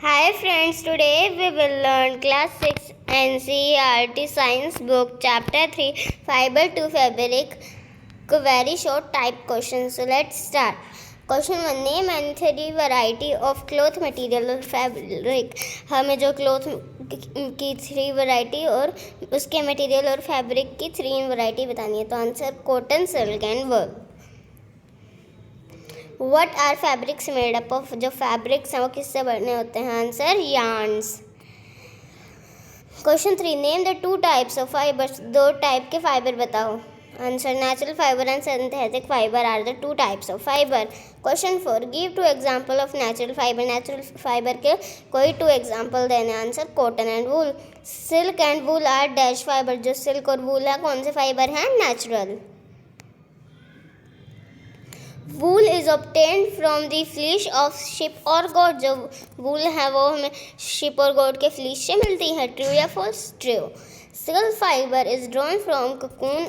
Hi friends, today we will learn class 6 NCERT science book chapter 3 fiber to fabric very short type questions. So let's start. Question 1, name and 3 variety of cloth material or fabric. हमें जो cloth की 3 variety और उसके material और fabric की 3 variety बतानी है. तो answer cotton, silk and work. What are fabrics made up of? जो फैब्रिक्स हैं वो किससे बने होते हैं? Answer yarns. Question 3, name the 2 types of fibres. 2 type के फाइबर बताओ. Answer natural fibre and synthetic fibre are the 2 types of fibre. Question 4, give 2 example of natural fibre. Natural fibre के कोई 2 एग्जाम्पल देने. Answer cotton and wool. Silk and wool are dash fibre. जो silk और wool है कौन से fibre हैं? Natural. Wool is obtained from the fleece of sheep और गोट. जो वूल है वो हमें शिप और गोट के फ्लीश से मिलती है. ट्रू या false? True. Silk fibre is drawn from cocoon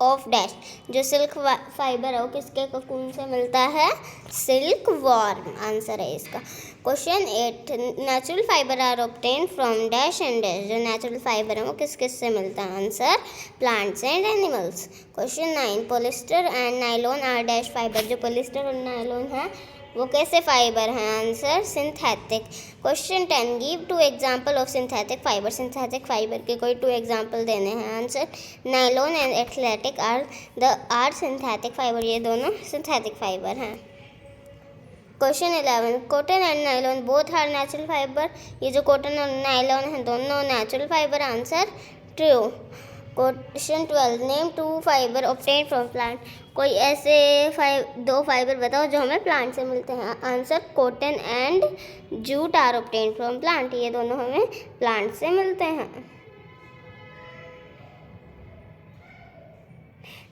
of dash. जो सिल्क फाइबर है वो किसके ककून से मिलता है? Silk worm. आंसर है इसका. Question 8, natural fibre are obtained from dash and dash. जो नेचुरल फाइबर है वो किस किस से मिलता है? Answer plants and animals. Question 9, polyester and nylon are dash fibre. जो पॉलिस्टर और नायलॉन है वो कैसे फाइबर हैं? Answer synthetic. Question 10, give 2 example of synthetic fibre. Synthetic fibre के कोई 2 एग्जाम्पल देने हैं. Answer nylon and athletic are synthetic fibre. ये दोनों सिंथेटिक फाइबर हैं. Question 11, cotton and nylon both are natural fibre. ये जो कॉटन और नायलॉन है दोनों natural fibre. Answer true. Question 12, name 2 fibre obtained from plant. कोई ऐसे 2 फाइबर बताओ जो हमें प्लांट से मिलते हैं. Answer cotton and jute are obtained from plant. ये दोनों हमें प्लांट से मिलते हैं.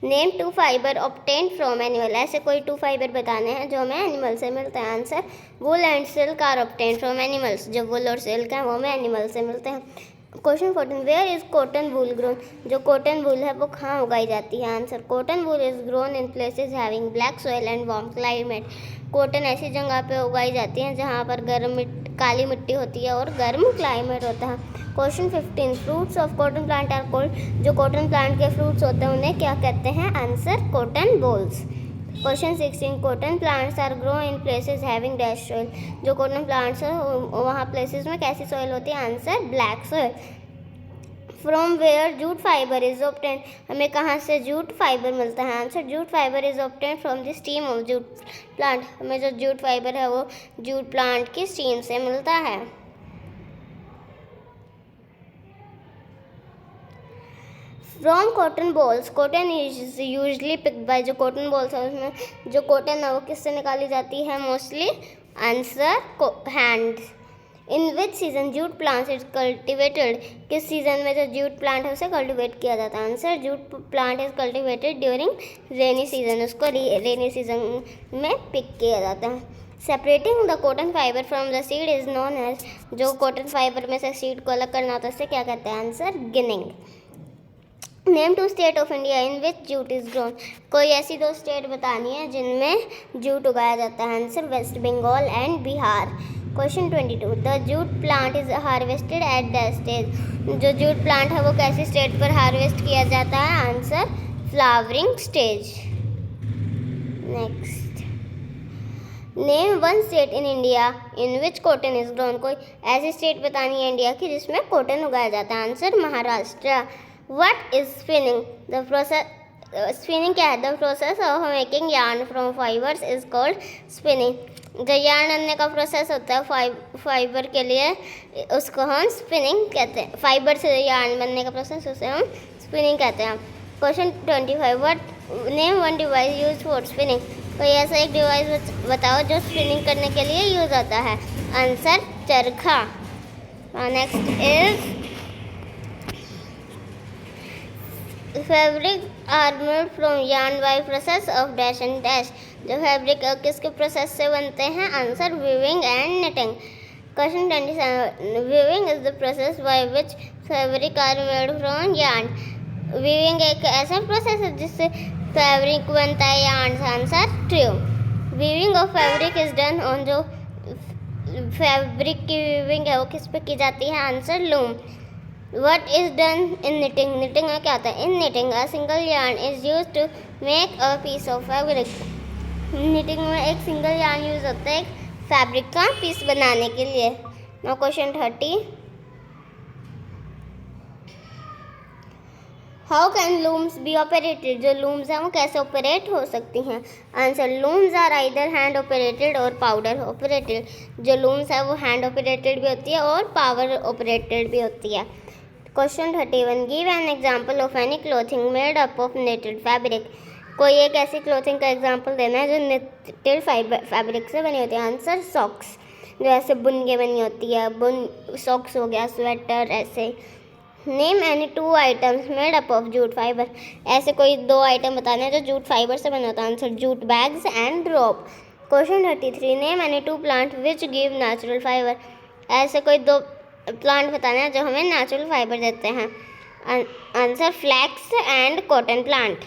Name 2 fibre obtained from animal. ऐसे कोई 2 फाइबर बताने हैं जो हमें एनिमल से मिलते हैं. Answer wool and silk are obtained from animals. जो वूल और सिल्क हैं वो हमें एनिमल से मिलते हैं. Question 14, where is cotton wool grown. जो कॉटन वूल है वो कहाँ उगाई जाती है? Answer cotton wool is grown in places having black soil and warm climate. Cotton ऐसी जगह पे उगाई जाती है जहाँ पर काली मिट्टी होती है और गर्म क्लाइमेट होता है. Question 15, fruits of cotton plant are called. जो कॉटन प्लांट के फ्रूट्स होते हैं उन्हें क्या कहते हैं? Answer cotton balls. Question 16, cotton plants are grow in places having dash soil. जो कॉटन प्लांट्स है वहाँ प्लेसेस में कैसी सॉइल होती है? Answer black soil. From where jute fibre is obtained. हमें कहाँ से जूट फाइबर मिलता है? Answer jute fibre is obtained from the steam of jute plant. हमें जो जूट फाइबर है वो जूट प्लांट की स्टीम से मिलता है. From cotton balls, cotton is usually picked bye. जो कॉटन बॉल्स है उसमें जो कॉटन है वो किससे निकाली जाती है? Mostly. Answer hand. In which season jute plant is cultivated. किस सीजन में जो जूट प्लांट है उसे कल्टिवेट किया जाता है? Answer jute plant is cultivated during rainy season. उसको रेनी सीजन में पिक किया जाता है. Separating the cotton fibre from the seed is known as. जो कॉटन फाइबर में से सीड को अलग करना होता है उसे क्या कहते हैं? Answer ginning. Name 2 state of India in which jute is grown. कोई ऐसी 2 स्टेट बतानी है जिनमें जूट उगाया जाता है. Answer West Bengal and Bihar. Question 22, the jute plant is harvested at the stage. जो जूट प्लांट है वो कैसी स्टेज पर हार्वेस्ट किया जाता है? Answer flowering stage. Next, name 1 state in India in which cotton is grown. कोई ऐसी स्टेट बतानी है इंडिया की जिसमें कॉटन उगाया जाता है. Answer Maharashtra. What is spinning. The process. Spinning क्या है? The process of making yarn from fibres is called spinning. जो यार्न बनने का प्रोसेस होता है फाइबर के लिए उसको हम स्पिनिंग कहते हैं. फाइबर से यार्न बनने का प्रोसेस उसे हम स्पिनिंग कहते हैं. Question 25, what name 1 device use for spinning. कोई ऐसा एक डिवाइस बताओ जो स्पिनिंग करने के लिए यूज होता है. Answer charkha. Next is fabric are made from yarn by process of dash and dash. जो फैब्रिक किसके प्रोसेस से बनते हैं? Answer weaving and knitting. Question 27, weaving is the process by which fabric are made from yarn. Weaving एक ऐसा process है जिससे fabric बनता है यार्न से. Answer true. Weaving of fabric is done on जो फैब्रिक बनता है यार्न से. Answer true. Question 28, weaving of fabric is done on जो फैब्रिक की वीविंग है वो किस पे की जाती है? Answer loom. What is done in knitting? Knitting में क्या होता है? In knitting a single yarn is use to make a piece of fabric. Knitting में एक सिंगल यार्न यूज होता है एक फैब्रिक का पीस बनाने के लिए। Now question 30, how can looms be operated? जो लूम्स हैं वो कैसे ऑपरेट हो सकती हैं? Answer looms are either hand operated और पाउडर ऑपरेटेड। जो लूम्स है वो हैंड ऑपरेटेड भी होती है और पावर ऑपरेटेड भी होती है। Question 31, give an example of any clothing made up of knitted fabric. कोई एक ऐसी क्लोथिंग का एग्जाम्पल देना है जो नेटेड फैब्रिक से बनी होती है। आंसर सॉक्स, जो ऐसे बुन के बनी होती है। बुन सॉक्स हो गया, स्वेटर, ऐसे। Name any 2 items made up of jute fibre. ऐसे कोई 2 आइटम बताने हैं जो जूट फाइबर से बने होता है। Answer jute bags and rope. Question 33, name any 2 plant which give natural fibre. ऐसे कोई 2 प्लांट बताने हैं जो हमें नेचुरल फाइबर देते हैं। Answer flax and cotton plant.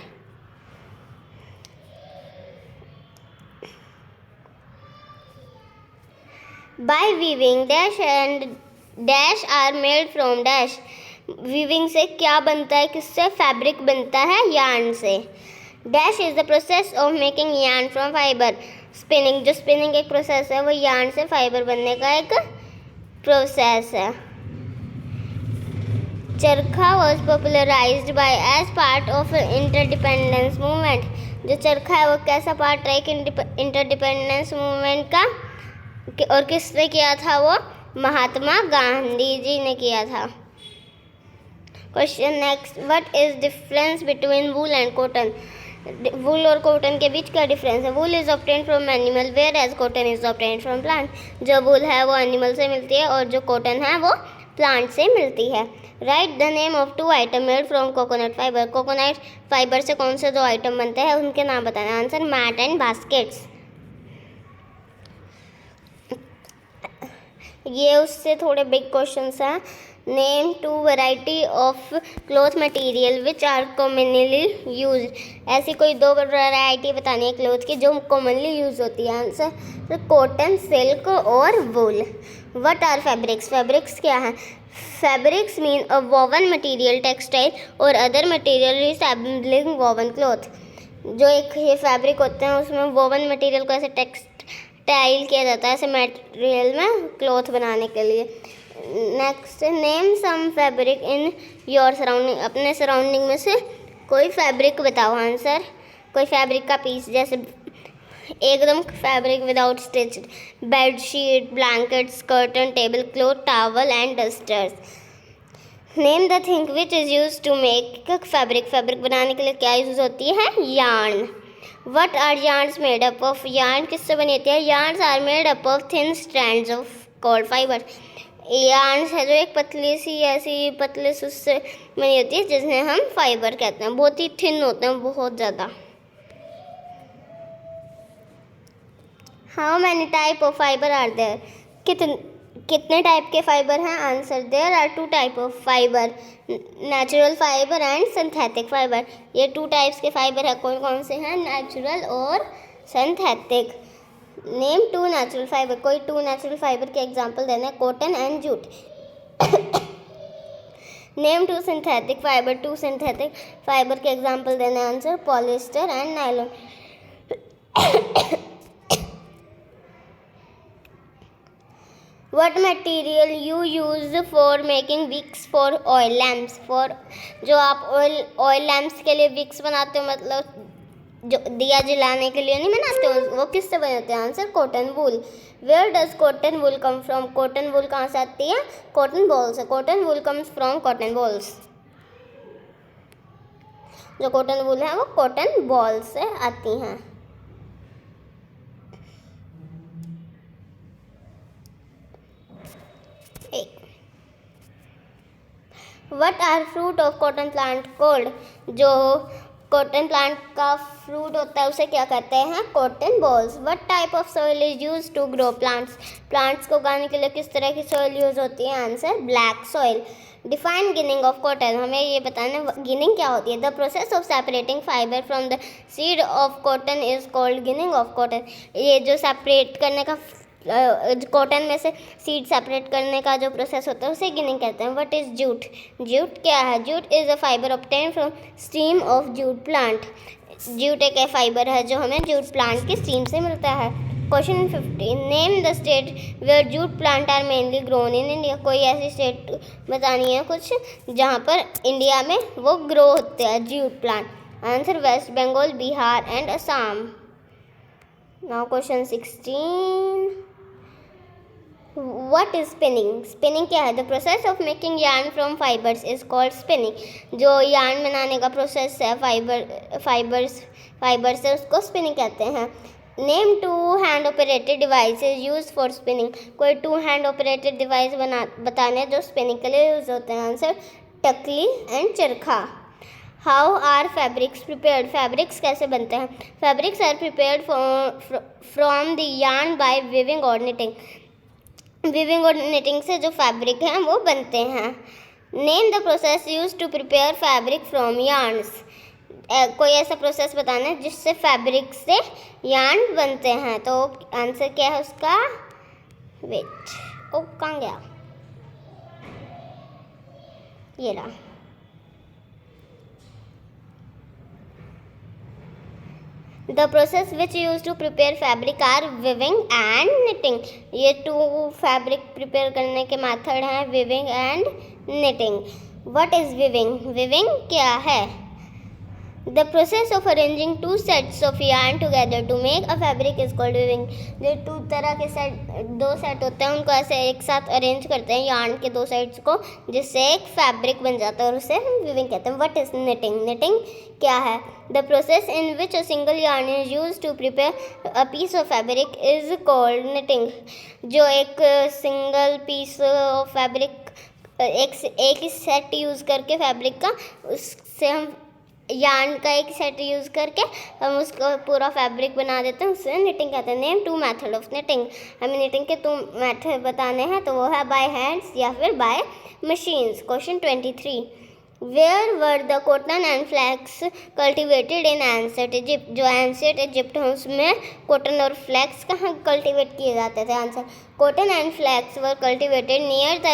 By weaving dash and dash are made from dash. Weaving से क्या बनता है? किससे? फैब्रिक बनता है यार्न से। Dash is the process of making yarn from fibre. Spinning, जो स्पिनिंग एक प्रोसेस है वो यार्न से फाइबर बनने का एक प्रोसेस है। Charkha was popularized by as part of interdependence movement. जो चरखा है वो कैसा पार्ट है इंटरडिपेंडेंस मूवमेंट का, और किसने किया था? वो महात्मा गांधी जी ने किया था। Question next, what is difference between wool and cotton? Wool और कॉटन के बीच क्या डिफरेंस है? Wool is obtained from animal whereas cotton is obtained from plant. जो वूल है वो एनिमल से मिलती है और जो कॉटन है वो प्लांट से मिलती है। Right the name of 2 item made from coconut fibre. Coconut fibre से कौन से 2 आइटम बनते हैं उनके नाम बताना। Answer mat and baskets. ये उससे थोड़े बिग क्वेश्चंस हैं। Name 2 variety of cloth material which are commonly use. ऐसी कोई 2 वैरायटी बतानी है क्लॉथ की जो कॉमनली यूज होती है। आंसर कॉटन, सिल्क और wool. What are fabrics? Fabrics क्या है? Fabrics mean a woven material, textile और other material resembling woven cloth. जो एक ये फैब्रिक होते हैं उसमें वोवन मटेरियल को ऐसे टेक्सटाइल किया जाता है ऐसे मटेरियल में क्लॉथ बनाने के लिए। Next, name some fabric in your surrounding. अपने सराउंडिंग में से कोई फैब्रिक बताओ। आंसर कोई फैब्रिक का पीस, जैसे एकदम fabric without stitch. Bedsheet, blankets, curtain, table cloth, towel and dusters. Name the thing which is use to make fabric. Fabric बनाने के लिए क्या यूज होती है? Yarn. What are yarns made up of? Yarn किससे बनी होती है? Yarns are made up of thin strands of called fibre. Yarns है जो एक पतली सी ऐसी पतले से उससे बनी होती है जिसमें हम फाइबर कहते हैं। बहुत ही थिन होते हैं, बहुत ज़्यादा। How many type of fibre are there? कितने टाइप के फाइबर हैं? Answer there are 2 type of fibre, natural fibre and synthetic fibre. ये 2 टाइप्स के फाइबर है। कौन कौन से हैं? नेचुरल और सिंथेटिक। Name 2 natural fibre. कोई 2 नेचुरल फाइबर के एग्जांपल देना है। Cotton and jute. Name 2 synthetic fibre. 2 synthetic fibre के एग्जांपल देना है। Answer polyester and nylon. What material you use for making wicks for oil lamps? For जो आप oil lamps के लिए विक्स बनाते हो, मतलब जो दिया जलाने के लिए नहीं बनाते हो, वो किससे बने होते हैं? Answer cotton wool. Where does cotton wool come from? Cotton wool कहाँ से आती है? कॉटन बॉल से। Cotton wool comes from cotton balls. जो कॉटन वूल है वो कॉटन बॉल से आती हैं। What are fruit of cotton plant called? जो कॉटन प्लांट का फ्रूट होता है उसे क्या कहते हैं? Cotton balls. What type of soil is use to grow plants? Plants को उगाने के लिए किस तरह की सॉइल यूज होती है? Answer black soil. Define ginning of cotton. हमें ये बताना गिनिंग क्या होती है। The process of separating fibre from the seed of cotton is called ginning of cotton. ये जो सेपरेट करने का कॉटन में से सीड सेपरेट करने का जो प्रोसेस होता है उसे गिनिंग कहते हैं. What is jute? जूट क्या है? Jute is a fibre obtain from steam of jute plant. Jute एक फाइबर है जो हमें जूट प्लांट की स्टीम से मिलता है. Question 15. Name the state where jute plant are mainly grown in India. कोई ऐसी स्टेट बतानी है कुछ जहाँ पर इंडिया में वो ग्रो होते हैं jute plant. Answer West Bengal, Bihar and Assam. Now question 16. What is spinning? Spinning क्या है? The process of making yarn from fibers is called spinning. जो yarn बनाने का प्रोसेस है फाइबर से उसको स्पिनिंग कहते हैं. Name two hand operated devices use for spinning. कोई टू हैंड ऑपरेटेड डिवाइस बताने जो स्पिनिंग के लिए यूज होते हैं. Answer takli and charkha. How are fabrics prepared? Fabrics कैसे बनते हैं? Fabrics are prepared from the yarn by weaving और निटिंग. वीविंग और निटिंग से जो फैब्रिक हैं वो बनते हैं. Name the process use to prepare fabric from yarns. कोई ऐसा प्रोसेस बताना है जिससे फैब्रिक से यार्न बनते हैं. तो आंसर क्या है उसका? वेट, ओ कहाँ गया? ये रहा. The process which used to prepare fabric are weaving and knitting. ये टू फैब्रिक प्रिपेयर करने के मेथड हैं weaving and knitting. What is weaving? Weaving क्या है? The process of arranging two sets of yarn together to make a fabric is called weaving. जो to तरह के दो सेट होते हैं उनको ऐसे एक साथ अरेंज करते हैं यार्न के दो साइड्स को जिससे एक फैब्रिक बन जाता है और उसे हम weaving कहते हैं. What is knitting? Knitting क्या है? The process in which a single yarn is used to prepare a piece of fabric is called knitting. जो एक सिंगल पीस ऑफ फैब्रिक एक ही सेट यूज़ करके फैब्रिक का उससे हम यार्न का एक सेट यूज़ करके हम उसको पूरा फैब्रिक बना देते हैं उसे निटिंग कहते हैं. Name two method of knitting. हमें निटिंग के टू मेथड बताने हैं तो वो है बाय हैंड्स या फिर by machines. Question 23. Where were the cotton and flax cultivated in ancient Egypt. जो एंशिएंट इजिप्ट है उसमें कॉटन और फ्लैक्स कहाँ कल्टिवेट किए जाते थे? Answer cotton and flax were cultivated near the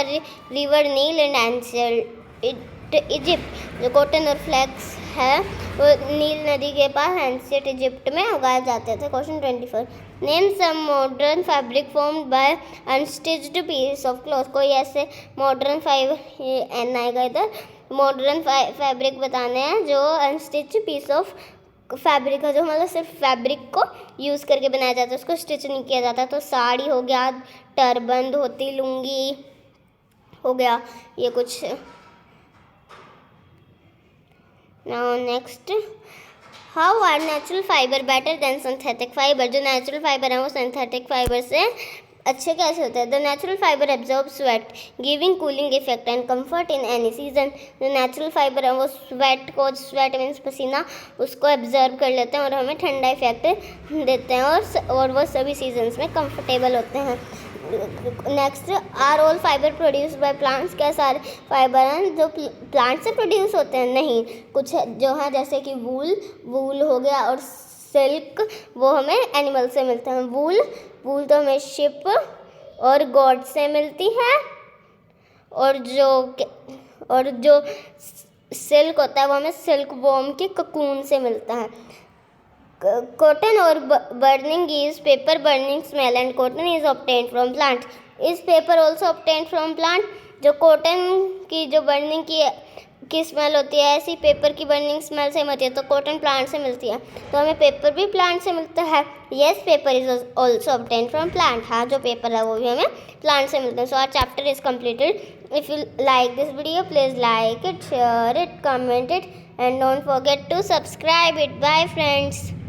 river Nile in ancient Egypt. जो cotton और फ्लैक्स है वो नील नदी के पास एंशिएंट इजिप्ट में उगाए जाते थे. Question 24. Name some modern fabric formed by unstitched piece of cloth. कोई ऐसे मॉडर्न एन आएगा इधर. मॉडर्न फैब्रिक बताने हैं जो अनस्टिच पीस ऑफ फैब्रिक है जो मतलब सिर्फ फैब्रिक को यूज़ करके बनाया जाता है उसको स्टिच नहीं किया जाता. तो साड़ी हो गया, टर्बन, धोती, लुंगी हो गया, ये कुछ. Now next, how are natural fiber better than synthetic fiber? जो natural fiber है वो synthetic fiber से अच्छे कैसे होते हैं? The natural fiber absorbs sweat, giving cooling effect and comfort in any season. जो natural fiber है वो sweat means पसीना उसको absorb कर लेते हैं और हमें ठंडा इफेक्ट देते हैं और वो सभी सीजन्स में कंफर्टेबल होते हैं. Next, are all fibre produce by plants. क्या सारे फाइबर हैं जो प्लांट से प्रोड्यूस होते हैं? नहीं, कुछ जो है जैसे कि वूल हो गया और सिल्क वो हमें एनिमल से मिलते हैं. वूल तो हमें शिप और गॉड से मिलती है और जो सिल्क होता है वो हमें सिल्क वॉर्म के ककून से मिलता है. Cotton or burning gives paper burning smell and cotton is obtained from plant. Is paper also obtained from plant? जो कॉटन की जो बर्निंग की स्मेल होती है ऐसी पेपर की बर्निंग स्मेल से होती है तो कॉटन प्लांट से मिलती है. तो हमें पेपर भी प्लांट से मिलता है. Yes, paper is also obtain from plant. हाँ, जो पेपर है वो भी हमें प्लांट से मिलता है. So our chapter is completed. If you like this video please like it, share it, comment it and don't forget to subscribe it. Bye friends.